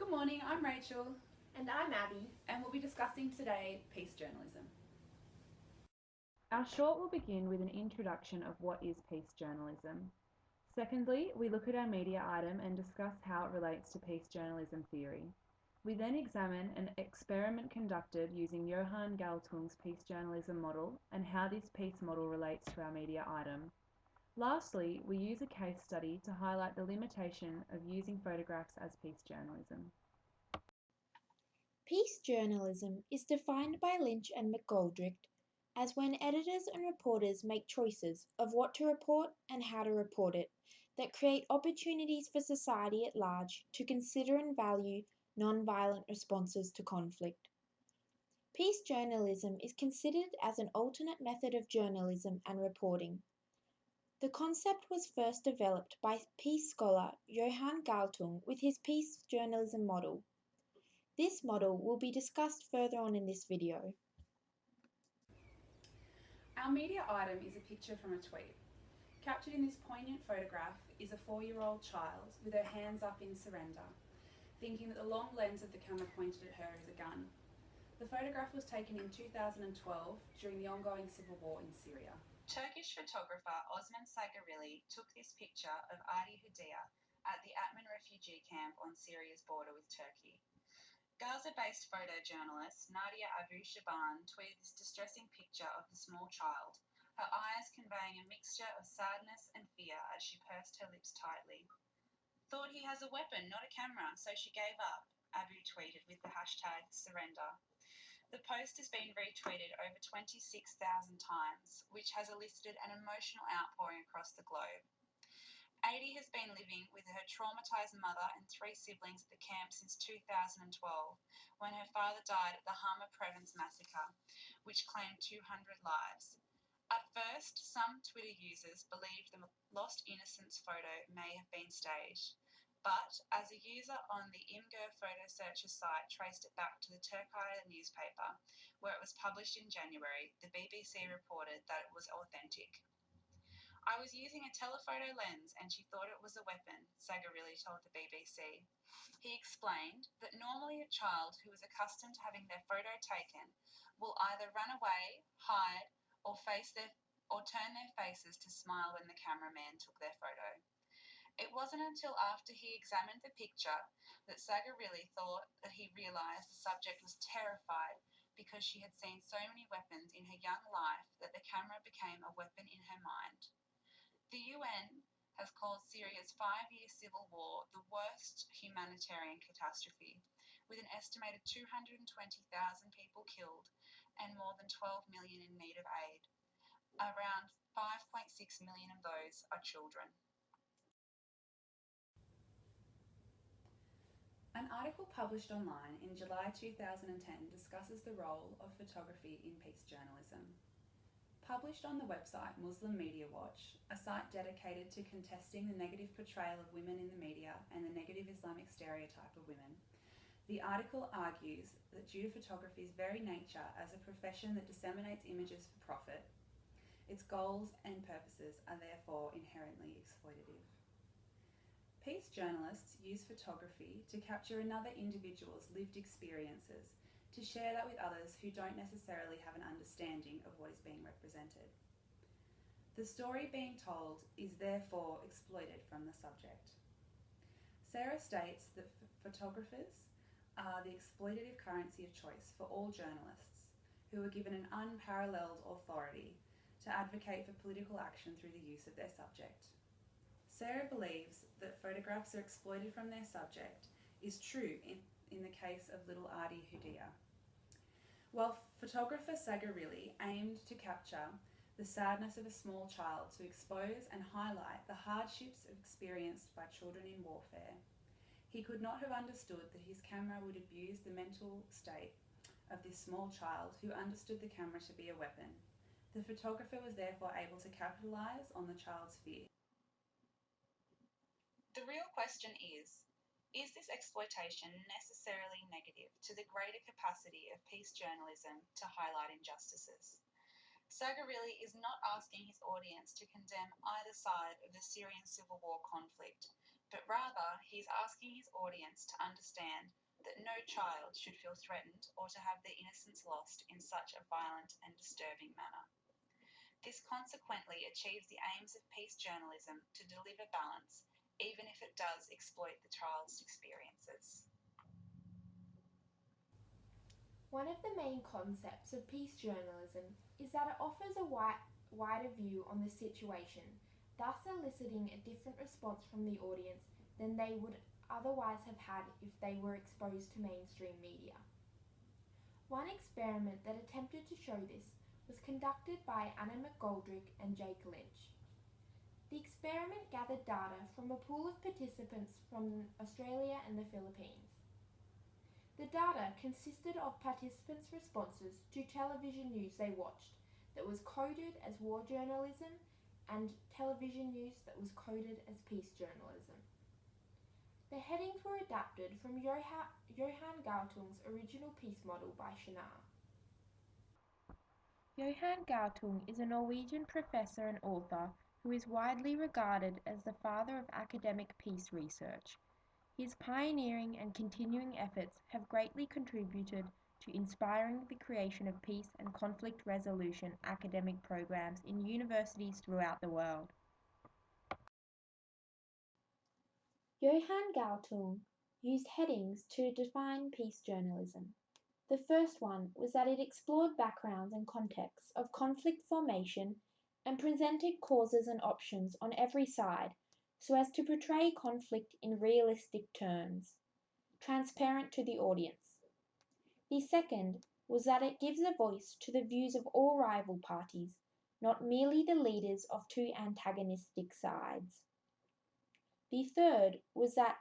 Good morning, I'm Rachel. And I'm Abby. And we'll be discussing today peace journalism. Our short will begin with an introduction of what is peace journalism. Secondly, we look at our media item and discuss how it relates to peace journalism theory. We then examine an experiment conducted using Johann Galtung's peace journalism model and how this peace model relates to our media item. Lastly, we use a case study to highlight the limitation of using photographs as peace journalism. Peace journalism is defined by Lynch and McGoldrick as when editors and reporters make choices of what to report and how to report it that create opportunities for society at large to consider and value non-violent responses to conflict. Peace journalism is considered as an alternate method of journalism and reporting. The concept was first developed by peace scholar Johann Galtung with his peace journalism model. This model will be discussed further on in this video. Our media item is a picture from a tweet. Captured in this poignant photograph is a 4-year-old child with her hands up in surrender, thinking that the long lens of the camera pointed at her is a gun. The photograph was taken in 2012 during the ongoing civil war in Syria. Turkish photographer Osman Sagarilli took this picture of Adi Hudia at the Atman refugee camp on Syria's border with Turkey. Gaza-based photojournalist Nadia Abu Shaban tweeted this distressing picture of the small child, her eyes conveying a mixture of sadness and fear as she pursed her lips tightly. "Thought he has a weapon, not a camera, so she gave up," Abu tweeted with the hashtag surrender. The post has been retweeted over 26,000 times, which has elicited an emotional outpouring across the globe. Adi has been living with her traumatised mother and 3 siblings at the camp since 2012, when her father died at the Hama Province massacre, which claimed 200 lives. At first, some Twitter users believed the lost innocence photo may have been staged, but as a user on the Imgur photo searcher site traced it back to the Turkaya newspaper, where it was published in January, the BBC reported that it was authentic. "I was using a telephoto lens and she thought it was a weapon," Sagarilli told the BBC. He explained that normally a child who is accustomed to having their photo taken will either run away, hide, or turn their faces to smile when the cameraman took their photo. It wasn't until after he examined the picture that Sagarilli thought that he realised the subject was terrified because she had seen so many weapons in her young life that the camera became a weapon in her mind. The UN has called Syria's 5-year civil war the worst humanitarian catastrophe, with an estimated 220,000 people killed and more than 12 million in need of aid. Around 5.6 million of those are children. An article published online in July 2010 discusses the role of photography in peace journalism. Published on the website Muslim Media Watch, a site dedicated to contesting the negative portrayal of women in the media and the negative Islamic stereotype of women, the article argues that due to photography's very nature as a profession that disseminates images for profit, its goals and purposes are therefore inherently exploitative. Peace journalists use photography to capture another individual's lived experiences, to share that with others who don't necessarily have an understanding of what is being represented. The story being told is therefore exploited from the subject. Sarah states that photographers are the exploitative currency of choice for all journalists, who are given an unparalleled authority to advocate for political action through the use of their subject. Sarah believes that photographs are exploited from their subject is true in the case of little Adi Hudia. While photographer Sagarilli aimed to capture the sadness of a small child to expose and highlight the hardships experienced by children in warfare, he could not have understood that his camera would abuse the mental state of this small child who understood the camera to be a weapon. The photographer was therefore able to capitalise on the child's fear. The real question is this exploitation necessarily negative to the greater capacity of peace journalism to highlight injustices? Sagarilli is not asking his audience to condemn either side of the Syrian civil war conflict, but rather he is asking his audience to understand that no child should feel threatened or to have their innocence lost in such a violent and disturbing manner. This consequently achieves the aims of peace journalism to deliver balance, even if it does exploit the child's experiences. One of the main concepts of peace journalism is that it offers a wider view on the situation, thus eliciting a different response from the audience than they would otherwise have had if they were exposed to mainstream media. One experiment that attempted to show this was conducted by Anna McGoldrick and Jake Lynch. The experiment gathered data from a pool of participants from Australia and the Philippines. The data consisted of participants' responses to television news they watched that was coded as war journalism and television news that was coded as peace journalism. The headings were adapted from Johan Galtung's original piece model by Shinar. Johan Galtung is a Norwegian professor and author who is widely regarded as the father of academic peace research. His pioneering and continuing efforts have greatly contributed to inspiring the creation of peace and conflict resolution academic programs in universities throughout the world. Johan Galtung used headings to define peace journalism. The first one was that it explored backgrounds and contexts of conflict formation and presented causes and options on every side so as to portray conflict in realistic terms, transparent to the audience. The second was that it gives a voice to the views of all rival parties, not merely the leaders of two antagonistic sides. The third was that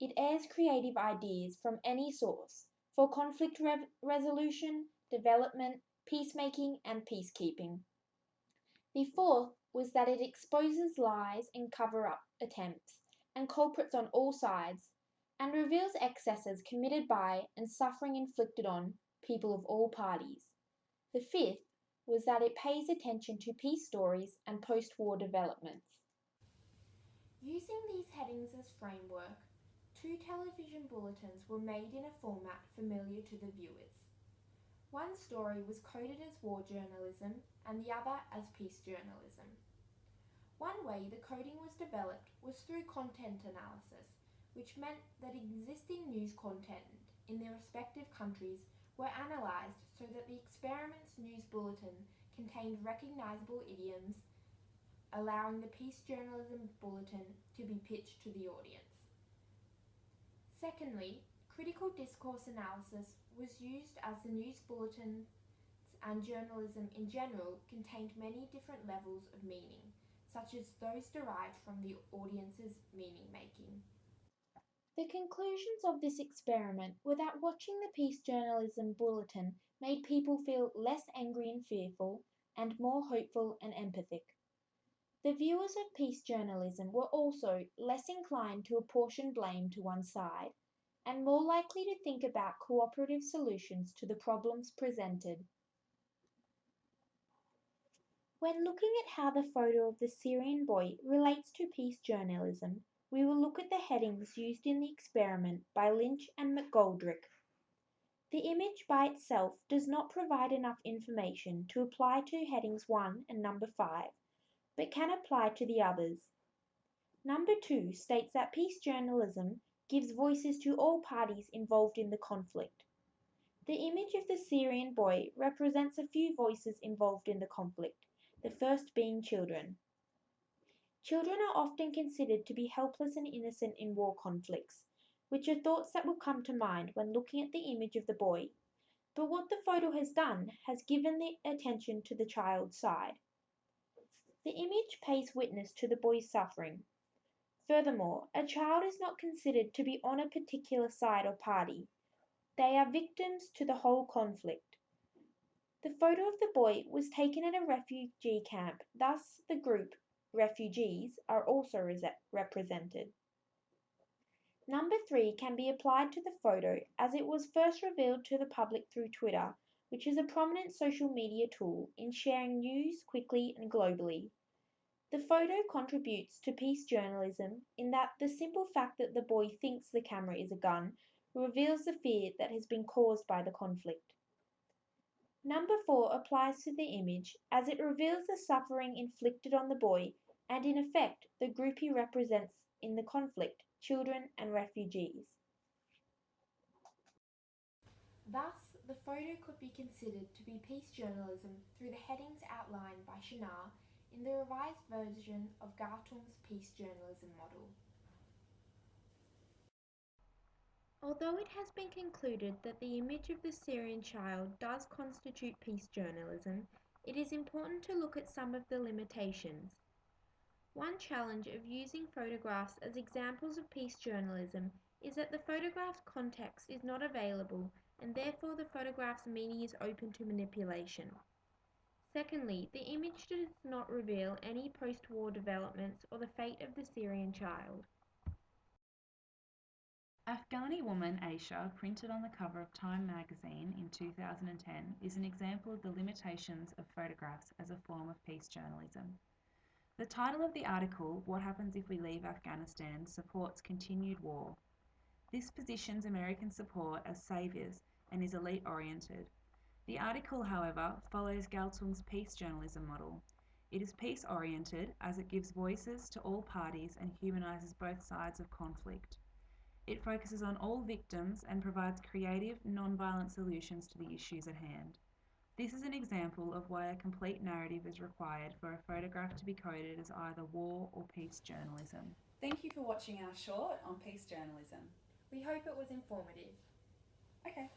it airs creative ideas from any source for conflict resolution, development, peacemaking, and peacekeeping. The fourth was that it exposes lies and cover-up attempts and culprits on all sides, and reveals excesses committed by and suffering inflicted on people of all parties. The fifth was that it pays attention to peace stories and post-war developments. Using these headings as framework, 2 television bulletins were made in a format familiar to the viewers. One story was coded as war journalism and the other as peace journalism. One way the coding was developed was through content analysis, which meant that existing news content in their respective countries were analysed so that the experiment's news bulletin contained recognisable idioms, allowing the peace journalism bulletin to be pitched to the audience. Secondly, critical discourse analysis was used as the news bulletins and journalism in general contained many different levels of meaning, such as those derived from the audience's meaning making. The conclusions of this experiment were that watching the peace journalism bulletin made people feel less angry and fearful, and more hopeful and empathic. The viewers of peace journalism were also less inclined to apportion blame to one side, and more likely to think about cooperative solutions to the problems presented. When looking at how the photo of the Syrian boy relates to peace journalism, we will look at the headings used in the experiment by Lynch and McGoldrick. The image by itself does not provide enough information to apply to headings 1 and number 5, but can apply to the others. Number 2 states that peace journalism gives voices to all parties involved in the conflict. The image of the Syrian boy represents a few voices involved in the conflict, the first being children. Children are often considered to be helpless and innocent in war conflicts, which are thoughts that will come to mind when looking at the image of the boy. But what the photo has done has given the attention to the child's side. The image pays witness to the boy's suffering. Furthermore, a child is not considered to be on a particular side or party. They are victims to the whole conflict. The photo of the boy was taken at a refugee camp, thus the group, refugees, are also represented. Number 3 can be applied to the photo as it was first revealed to the public through Twitter, which is a prominent social media tool in sharing news quickly and globally. The photo contributes to peace journalism in that the simple fact that the boy thinks the camera is a gun reveals the fear that has been caused by the conflict. Number 4 applies to the image as it reveals the suffering inflicted on the boy and, in effect, the group he represents in the conflict, children and refugees. Thus, the photo could be considered to be peace journalism through the headings outlined by Shinar in the revised version of Galtung's peace journalism model. Although it has been concluded that the image of the Syrian child does constitute peace journalism, it is important to look at some of the limitations. One challenge of using photographs as examples of peace journalism is that the photograph's context is not available and therefore the photograph's meaning is open to manipulation. Secondly, the image does not reveal any post-war developments or the fate of the Syrian child. Afghani woman Aisha, printed on the cover of Time magazine in 2010, is an example of the limitations of photographs as a form of peace journalism. The title of the article, What Happens If We Leave Afghanistan, supports continued war. This positions American support as saviours and is elite-oriented. The article, however, follows Galtung's peace journalism model. It is peace-oriented as it gives voices to all parties and humanises both sides of conflict. It focuses on all victims and provides creative, non-violent solutions to the issues at hand. This is an example of why a complete narrative is required for a photograph to be coded as either war or peace journalism. Thank you for watching our short on peace journalism. We hope it was informative. Okay.